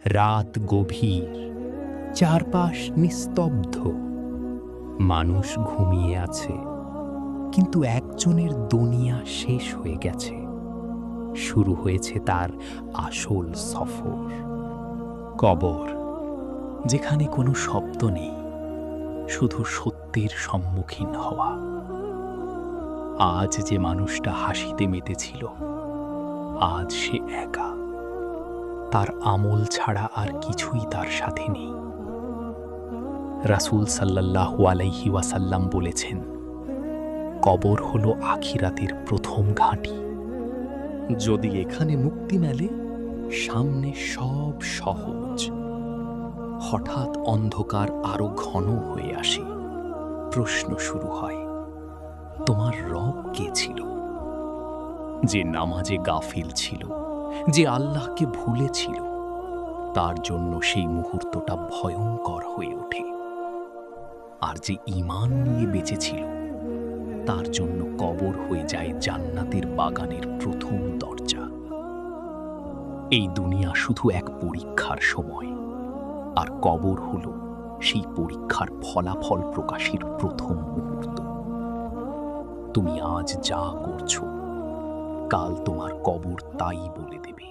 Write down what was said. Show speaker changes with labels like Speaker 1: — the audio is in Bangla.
Speaker 1: রাত গভীর, চারপাশ নিস্তব্ধ। মানুষ ঘুমিয়ে আছে, কিন্তু একজনের দুনিয়া শেষ হয়ে গেছে। শুরু হয়েছে তার আসল সফর। কবর, যেখানে কোনো শব্দ নেই, শুধু সত্যের সম্মুখীন হওয়া। আজ যে মানুষটা হাসিতে মেতেছিল, আজ সে একা। তার আমল ছাড়া আর কিছুই তার সাথে নেই। রাসূল সাল্লাল্লাহু আলাইহি ওয়াসাল্লাম বলেছেন, কবর হলো আখিরাতের প্রথম ঘাঁটি। যদি এখানে মুক্তি মেলে, সামনে সব সহজ। হঠাৎ অন্ধকার আরো ঘন হয়ে আসে। প্রশ্ন শুরু হয়, তোমার রব কে ছিল? যে নামাজে গাফিল ছিল, যে আল্লাহকে ভুলেছিল, তার জন্য সেই মুহূর্তটা ভয়ঙ্কর হয়ে ওঠে। আর যে ঈমান নিয়ে বেঁচেছিল, তার জন্য কবর হয়ে যায় জান্নাতের বাগানের প্রথম দরজা। এই দুনিয়া শুধু এক পরীক্ষার সময়, আর কবর হলো সেই পরীক্ষার ফলাফল প্রকাশের প্রথম মুহূর্ত। তুমি আজ যা করছো, কাল তোমার কবর তাই বলে দেবে।